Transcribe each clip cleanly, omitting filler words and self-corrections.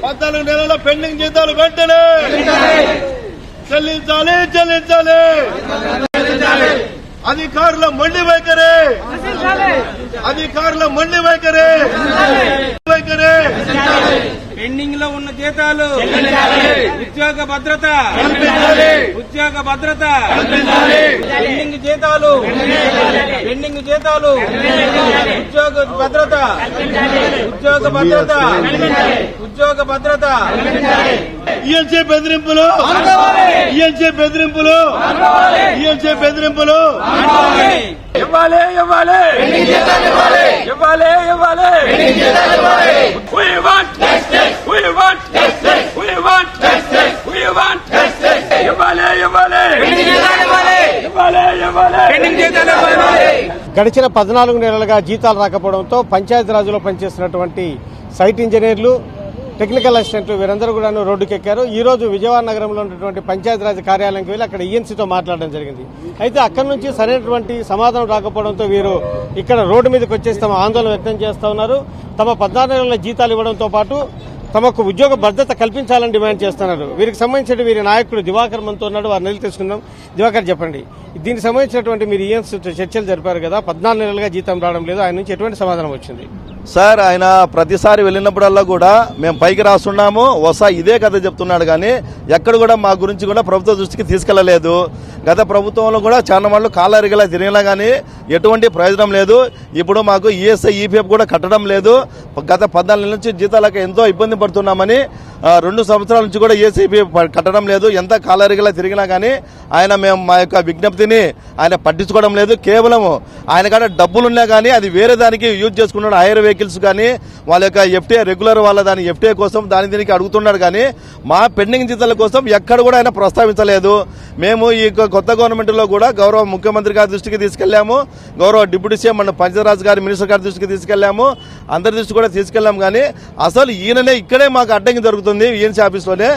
14 నెలల పెండింగ్ జీతాలు వెంటనే చెల్లించాలి చెల్లించాలి. అధికారుల మొండి వైఖరి పెండింగ్ లో ఉన్న జీతాలు ఉద్యోగ భద్రత పెండింగ్ జీతాలు ఉద్యోగ భద్రత ఈఎల్సీ బెదిరింపులు ఇవ్వాలి. గడిచిన 14 నెలలుగా జీతాలు రాకపోవడంతో పంచాయతీరాజ్లో పనిచేస్తున్నటువంటి సైట్ ఇంజనీర్లు, టెక్నికల్ అసిస్టెంట్లు వీరందరూ కూడా రోడ్డుకెక్కారు. ఈ రోజు విజయవాడ నగరంలో ఉన్నటువంటి పంచాయతీరాజ్ కార్యాలయంకి వెళ్లి అక్కడ ఈఎన్సీతో మాట్లాడడం జరిగింది. అయితే అక్కడి నుంచి సరైనటువంటి సమాధానం రాకపోవడంతో వీరు ఇక్కడ రోడ్డు మీదకి వచ్చేసి తమ ఆందోళన వ్యక్తం చేస్తా ఉన్నారు. తమ 14 నెలల జీతాలు ఇవ్వడంతో పాటు తమకు ఉద్యోగ భద్రత కల్పించాలని డిమాండ్ చేస్తున్నారు. వీరికి సంబంధించిన వీరి నాయకుడు దివాకర్ మనతో ఉన్నాడు, వారిని నిలిచి తెలుసుకుందాం. దివాకర్, చెప్పండి, దీనికి సంబంధించినటువంటి మీరు ఈఎన్సీతో చర్చలు జరిపారు కదా, 14 నెలలుగా జీతం రావడం లేదు, ఆయన నుంచి ఎటువంటి సమాధానం వచ్చింది? సార్, ఆయన ప్రతిసారి వెళ్ళినప్పుడల్లా కూడా మేము పైకి రాస్తున్నాము ఇదే కథ చెప్తున్నాడు, కానీ ఎక్కడ కూడా మా గురించి కూడా ప్రభుత్వ దృష్టికి తీసుకెళ్లలేదు. గత ప్రభుత్వంలో కూడా చాలా వాళ్ళు కాలరిగలా తిరిగినా కానీ ఎటువంటి ప్రయోజనం లేదు. ఇప్పుడు మాకు ఈఎస్ఐ ఈపీఎఫ్ కూడా కట్టడం లేదు. గత 14 నెలల నుంచి జీతాలకు ఎంతో ఇబ్బంది పడుతున్నామని 2 సంవత్సరాల నుంచి కూడా ఈఎస్ఐ ఈపీఎఫ్ కట్టడం లేదు. ఎంత కాలరిగలా తిరిగినా కానీ మేము మా యొక్క విజ్ఞప్తిని ఆయన పట్టించుకోవడం లేదు. కేవలం ఆయన కాడ డబ్బులున్నా కానీ అది వేరే దానికి యూజ్ చేసుకున్నాడు. హైర్ వెహికల్స్ కానీ వాళ్ళ యొక్క ఎఫ్టీఏ రెగ్యులర్ వాళ్ళ దాని ఎఫ్టీఏ కోసం దీనికి అడుగుతున్నాడు, కానీ మా పెండింగ్ జీతాల కోసం ఎక్కడ కూడా ఆయన ప్రస్తావించలేదు. మేము ఈ కొత్త గవర్నమెంట్ లో కూడా గౌరవ ముఖ్యమంత్రి గారి దృష్టికి తీసుకెళ్లాము, గౌరవ డిప్యూటీ సీఎం మన పంచాయతీరాజ్ గారి మినిస్టర్ గారి దృష్టికి తీసుకెళ్లాము, అందరి దృష్టి కూడా తీసుకెళ్లాము. కానీ అసలు ఈయననే ఇక్కడే మాకు అడ్డంకి జరుగుతుంది. ఈఎన్సీ ఆఫీస్ లోనే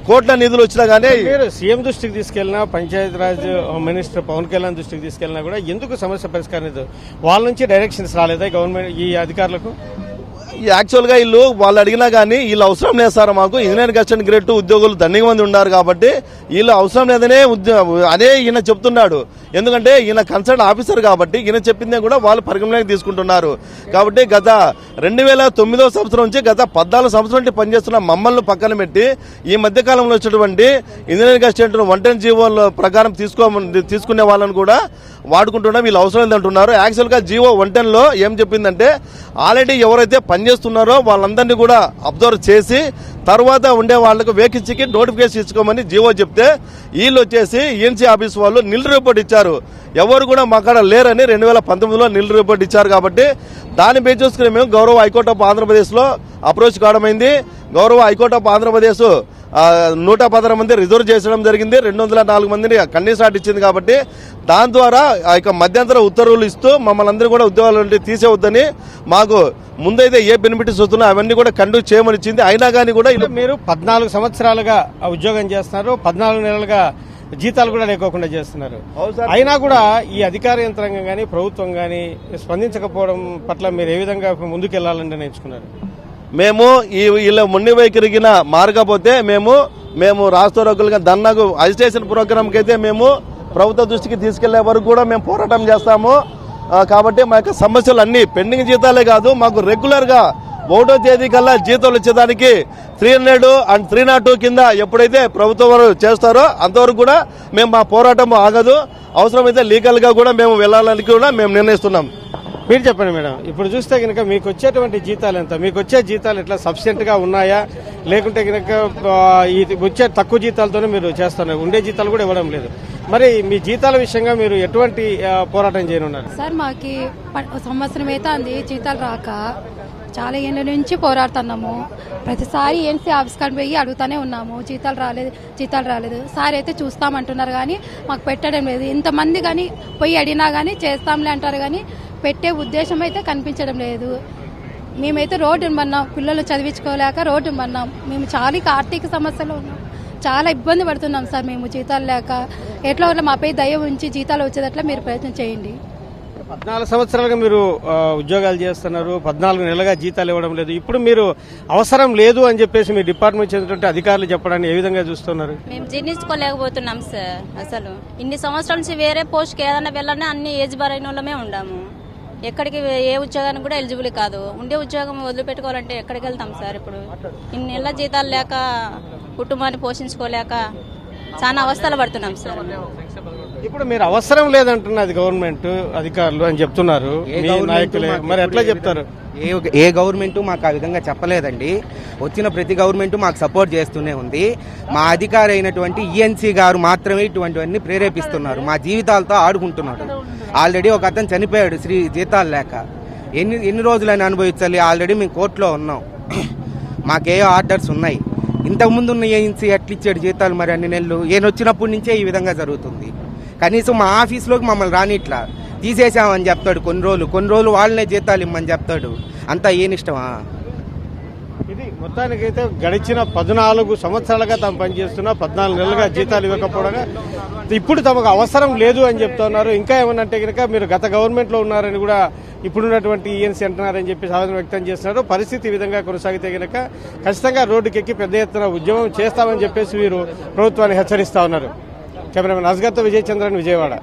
కోట్ల నిధులు వచ్చినా కానీ సీఎం దృష్టికి తీసుకెళ్లినా, పంచాయతీరాజ్ మినిస్టర్ పవన్ కళ్యాణ్ దృష్టికి తీసుకెళ్లినా కూడా ఎందుకు సమస్య పరిష్కారం లేదు? వాళ్ళ నుంచి డైరెక్షన్స్ రాలేదా గవర్నమెంట్ ఈ అధికారులకు? యాక్చువల్ గా వాళ్ళు అడిగినా కానీ వీళ్ళు అవసరం లేదు సార్, మాకు ఇంజనీరింగ్ అసిస్టెంట్ గ్రేడ్ 2 ఉద్యోగులు దండిగా మంది ఉన్నారు కాబట్టి వీళ్ళు అవసరం లేదనే అదే ఈయన చెప్తున్నాడు. ఎందుకంటే ఈయన కన్సర్న్ ఆఫీసర్ కాబట్టి ఈయన చెప్పిందే కూడా వాళ్ళు పరిగణలోకి తీసుకుంటున్నారు. కాబట్టి గత 2009 సంవత్సరం నుంచి గత 14 సంవత్సరం నుంచి పనిచేస్తున్న మమ్మల్ని పక్కన పెట్టి ఈ మధ్య కాలంలో వచ్చేటువంటి ఇంజనీరింగ్ అసిస్టెంట్ 110 జీవోల ప్రకారం తీసుకునే వాళ్ళని కూడా వాడుకుంటున్నా వీళ్ళు అవసరం లేదంటున్నారు. యాక్చువల్ గా జీవో 110 లో ఏం చెప్పిందంటే ఆల్రెడీ ఎవరైతే పనిచేస్తున్నారో వాళ్ళందరినీ కూడా అబ్జర్వ్ చేసి తర్వాత ఉండే వాళ్లకు వేకెన్సీకి నోటిఫికేషన్ ఇచ్చుకోమని జీవో చెప్తే వీళ్ళు వచ్చేసి ఈఎన్సీ ఆఫీస్ వాళ్ళు నిల్ రిపోర్ట్ ఇచ్చారు. ఎవరు కూడా మాకాడ లేరని 2019లో నిల్ రిపోర్ట్ ఇచ్చారు. కాబట్టి దాన్ని బేస్ చేసుకుని మేము గౌరవ హైకోర్టు ఆఫ్ ఆంధ్రప్రదేశ్ లో అప్రోచ్ కావడమైంది. గౌరవ హైకోర్టు ఆఫ్ ఆంధ్రప్రదేశ్ 116 మంది రిజర్వ్ చేసడం జరిగింది, 204 మందిని కండిషన్ ఇచ్చింది. కాబట్టి దాని ద్వారా మధ్యంతర ఉత్తర్వులు ఇస్తూ మమ్మల్ని అందరూ కూడా ఉద్యోగాల నుండి తీసేవద్దని, మాకు ముందైతే ఏ బెనిఫిట్స్ వస్తున్నాయో అవన్నీ కూడా కండక్ట్ చేయమని ఇచ్చింది. అయినా కానీ కూడా మీరు 14 సంవత్సరాలుగా ఉద్యోగం చేస్తున్నారు, 14 నెలలుగా జీతాలు కూడా లేకోకుండా చేస్తున్నారు. అయినా కూడా ఈ అధికార యంత్రాంగం గానీ ప్రభుత్వం గానీ స్పందించకపోవడం పట్ల మీరు ఏ విధంగా ముందుకెళ్లాలని నిర్ణయించుకున్నారు? మేము వీళ్ళ మొండి వైఖరిగిన మారకపోతే మేము రాష్ట్రోగులుగా ధర్నాకు అజిటేషన్ ప్రోగ్రామ్ కి అయితే మేము ప్రభుత్వ దృష్టికి తీసుకెళ్లే వరకు కూడా మేము పోరాటం చేస్తాము. కాబట్టి మా యొక్క సమస్యలు అన్ని పెండింగ్ జీతాలే కాదు, మాకు రెగ్యులర్ గా 1వ తేదీ కల్లా జీతాలు వచ్చేదానికి 300 అండ్ 302 కింద ఎప్పుడైతే ప్రభుత్వం వారు చేస్తారో అంతవరకు కూడా మేము మా పోరాటం ఆగదు. అవసరమైతే లీగల్ గా కూడా మేము వెళ్లాలని కూడా మేము నిర్ణయిస్తున్నాం. మీరు చెప్పండి మేడం, ఇప్పుడు చూస్తే కనుక మీకు వచ్చేటువంటి జీతాలు ఎంత? మీకు వచ్చే జీతాలు ఎట్లా సఫిషియెంట్ గా ఉన్నాయా, లేకుంటే కనుక వచ్చే తక్కువ జీతాలతోనే మీరు చేస్తున్నారు, ఉండే జీతాలు కూడా ఇవ్వడం లేదు? మరి మీ జీతాల విషయంగా మీరు ఎటువంటి పోరాటం చేయనున్నారు? సార్, మాకి సంవత్సరం అయితే అంది జీతాలు రాక చాలా ఏళ్ళ నుంచి పోరాడుతున్నాము. ప్రతిసారి ఏఎన్సీ ఆఫీస్ కాడికి పోయి అడుగుతానే ఉన్నాము, జీతాలు రాలేదు. సార్ అయితే చూస్తామంటున్నారు కానీ మాకు పెట్టడం లేదు. ఇంతమంది కానీ పోయి అడిగినా కానీ చేస్తాంలే అంటారు కానీ పెట్టే ఉద్దేశం అయితే కనిపించడం లేదు. మేమైతే రోడ్డు పన్నాం, పిల్లలు చదివించుకోలేక రోడ్డు పన్నాం. మేము చాలా ఆర్థిక సమస్యలు ఉన్నాం, చాలా ఇబ్బంది పడుతున్నాం సార్. మేము జీతాలు లేక ఎట్లా మాపై దయ ఉంచి జీతాలు వచ్చేటట్లా మీరు ప్రయత్నం చేయండి. 14 సంవత్సరాలుగా మీరు ఉద్యోగాలు చేస్తున్నారు, 14 నెలలుగా జీతాలు ఇవ్వడం లేదు. ఇప్పుడు మీరు అవసరం లేదు అని చెప్పేసి మీ డిపార్ట్మెంట్ చెందినటువంటి అధికారులు చెప్పడాన్ని ఏ విధంగా చూస్తున్నారు? మేము జీర్ణించుకోలేకపోతున్నాం సార్. అసలు ఇన్ని సంవత్సరాల నుంచి వేరే పోస్ట్కి ఏదైనా వెళ్ళాలని అన్ని ఏజ్ బారైన వాళ్ళమే ఉండాము. ఎక్కడికి ఏ ఉద్యోగానికి కూడా ఎలిజిబుల్ కాదు. ఉండే ఉద్యోగం వదిలిపెట్టుకోవాలంటే ఎక్కడికి వెళ్తాం సార్? ఇప్పుడు ఇన్ని నెలల జీతాలు లేక కుటుంబాన్ని పోషించుకోలేక చాలా అవస్థలు పడుతున్నాం సార్. ఇప్పుడు మీరు అవసరం లేదంటున్నది గవర్నమెంట్ అధికారులు అని చెప్తున్నారు మీ నాయకులే, మరి ఎట్లా చెప్తారు? ఏ గవర్నమెంట్ మాకు ఆ విధంగా చెప్పలేదండి. వచ్చిన ప్రతి గవర్నమెంట్ మాకు సపోర్ట్ చేస్తూనే ఉంది. మా అధికారి అయినటువంటి ఈఎన్సీ గారు మాత్రమే ఇటువంటివన్నీ ప్రేరేపిస్తున్నారు. మా జీవితాలతో ఆడుకుంటున్నాడు. ఆల్రెడీ ఒక అతను చనిపోయాడు జీతాలు లేక. ఎన్ని రోజులని అనుభవించాలి? ఆల్రెడీ మేము కోర్టులో ఉన్నాం. మాకే ఆర్డర్స్ ఉన్నాయి. ఇంతకుముందు ఉన్న ఏజెన్సీ ఎట్లిచ్చాడు జీతాలు? మరి అన్ని నెలలు ఈయన వచ్చినప్పటి నుంచే ఈ విధంగా జరుగుతుంది. కనీసం మా ఆఫీస్లోకి మమ్మల్ని రానిట్లా, తీసేసామని చెప్తాడు. కొన్ని రోజులు వాళ్ళనే జీతాలు ఇమ్మని చెప్తాడు. అంతా ఏనిష్టమా? ఇది మొత్తానికైతే గడిచిన 14 సంవత్సరాలుగా తాము పనిచేస్తున్నా 14 నెలలుగా జీతాలు ఇవ్వకపోవడంగా ఇప్పుడు తమకు అవసరం లేదు అని చెప్తున్నారు. ఇంకా ఏమన్నంటే కనుక మీరు గత గవర్నమెంట్ లో ఉన్నారని కూడా ఇప్పుడున్నటువంటి ఈఎన్సీ అంటున్నారని చెప్పి ఆవేదన వ్యక్తం చేస్తున్నారు. పరిస్థితి ఈ విధంగా కొనసాగితే కనుక ఖచ్చితంగా రోడ్డుకెక్కి పెద్ద ఎత్తున ఉద్యమం చేస్తామని చెప్పేసి వీరు ప్రభుత్వాన్ని హెచ్చరిస్తా ఉన్నారు. కెమెరామెన్ అస్గర్తో విజయచంద్రన్, విజయవాడ.